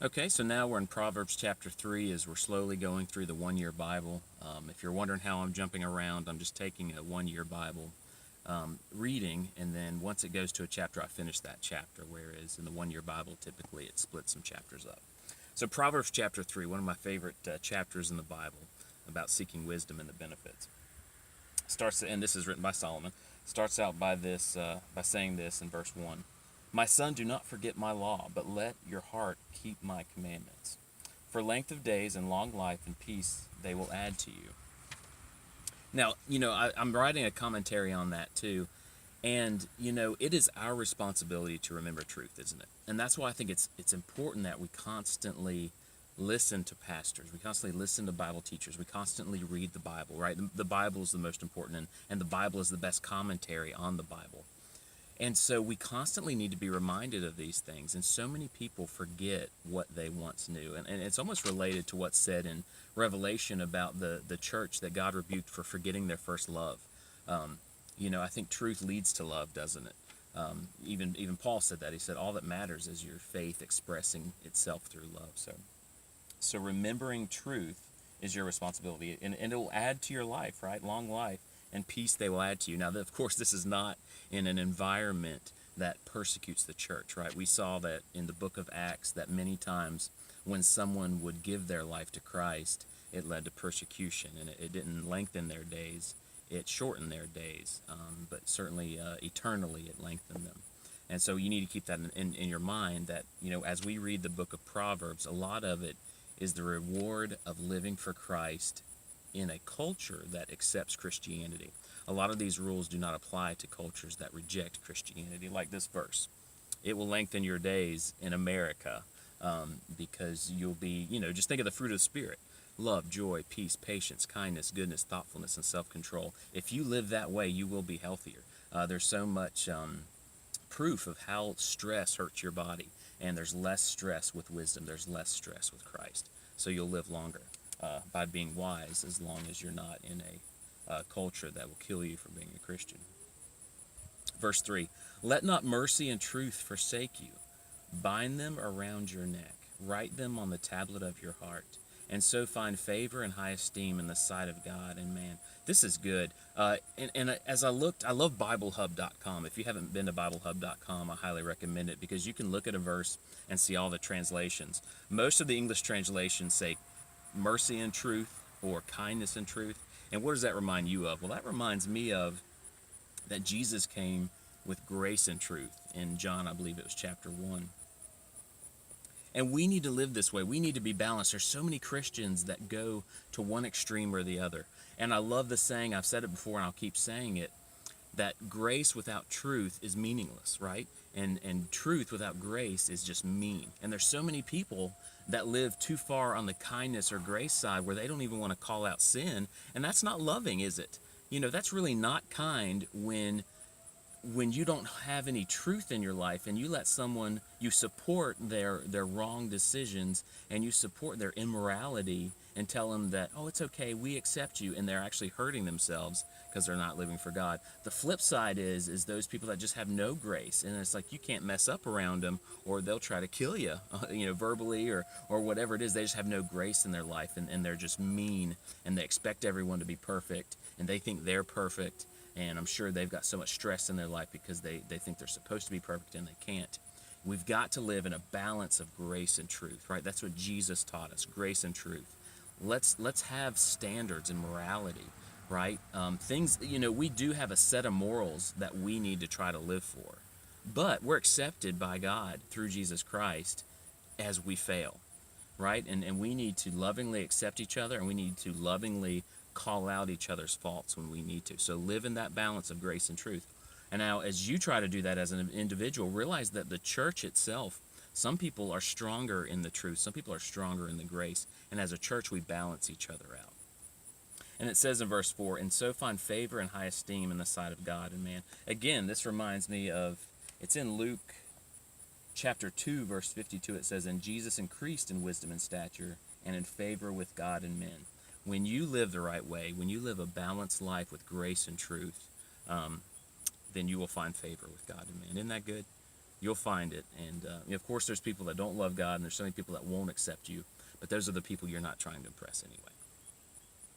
Okay, so now we're in Proverbs chapter 3 as we're slowly going through the one-year Bible. If you're wondering how I'm jumping around, I'm just taking a one-year Bible reading, and then once it goes to a chapter, I finish that chapter, whereas in the one-year Bible, typically it splits some chapters up. So Proverbs chapter 3, one of my favorite chapters in the Bible about seeking wisdom and the benefits. Starts, and this is written by Solomon, starts out by saying this in verse 1. My son, do not forget my law, but let your heart keep my commandments. For length of days and long life and peace they will add to you. Now, I'm writing a commentary on that too. And, it is our responsibility to remember truth, isn't it? And that's why I think it's important that we constantly listen to pastors. We constantly listen to Bible teachers. We constantly read the Bible, right? The Bible is the most important, and the Bible is the best commentary on the Bible. And so we constantly need to be reminded of these things. And so many people forget what they once knew. And it's almost related to what's said in Revelation about the church that God rebuked for forgetting their first love. I think truth leads to love, doesn't it? Even Paul said that. He said all that matters is your faith expressing itself through love. So remembering truth is your responsibility, and it will add to your life, right? Long life and peace they will add to you. Now, of course, this is not in an environment that persecutes the church, right? We saw that in the book of Acts that many times when someone would give their life to Christ, it led to persecution, and it didn't lengthen their days. It shortened their days, but certainly eternally it lengthened them. And so you need to keep that in your mind that, as we read the book of Proverbs, a lot of it is the reward of living for Christ in a culture that accepts Christianity. A lot of these rules do not apply to cultures that reject Christianity, like this verse. It will lengthen your days in America because you'll be, just think of the fruit of the Spirit: love, joy, peace, patience, kindness, goodness, thoughtfulness, and self-control. If you live that way, you will be healthier. There's so much proof of how stress hurts your body, and there's less stress with wisdom. There's less stress with Christ. So you'll live longer by being wise, as long as you're not in a culture that will kill you for being a Christian. Verse 3, let not mercy and truth forsake you. Bind them around your neck. Write them on the tablet of your heart, and so find favor and high esteem in the sight of God and man. This is good. And as I looked, I love BibleHub.com. If you haven't been to BibleHub.com, I highly recommend it, because you can look at a verse and see all the translations. Most of the English translations say mercy and truth or kindness and truth. And what does that remind you of? Well, that reminds me of that Jesus came with grace and truth in John, I believe it was chapter 1. And we need to live this way. We need to be balanced. There's so many Christians that go to one extreme or the other. And I love the saying, I've said it before and I'll keep saying it, that grace without truth is meaningless, right? And truth without grace is just mean. And there's so many people that live too far on the kindness or grace side where they don't even want to call out sin. And that's not loving, is it? That's really not kind when you don't have any truth in your life and you let someone, you support their wrong decisions and you support their immorality and tell them that, oh, it's okay, we accept you, and they're actually hurting themselves because they're not living for God. The flip side is those people that just have no grace, and it's like you can't mess up around them or they'll try to kill you, verbally or whatever it is. They just have no grace in their life, and they're just mean, and they expect everyone to be perfect, and they think they're perfect. And I'm sure they've got so much stress in their life because they think they're supposed to be perfect and they can't. We've got to live in a balance of grace and truth, right? That's what Jesus taught us, grace and truth. Let's have standards and morality, right? We do have a set of morals that we need to try to live for. But we're accepted by God through Jesus Christ as we fail, right? And we need to lovingly accept each other, and we need to lovingly call out each other's faults when we need to. So live in that balance of grace and truth. And now, as you try to do that as an individual, realize that the church itself, some people are stronger in the truth, some people are stronger in the grace, and as a church we balance each other out. And it says in verse 4, and so find favor and high esteem in the sight of God and man. Again, this reminds me of, it's in Luke chapter 2, verse 52. It says, and Jesus increased in wisdom and stature and in favor with God and men. When you live the right way, when you live a balanced life with grace and truth, then you will find favor with God and man. Isn't that good? You'll find it. And of course, there's people that don't love God, and there's so many people that won't accept you. But those are the people you're not trying to impress anyway.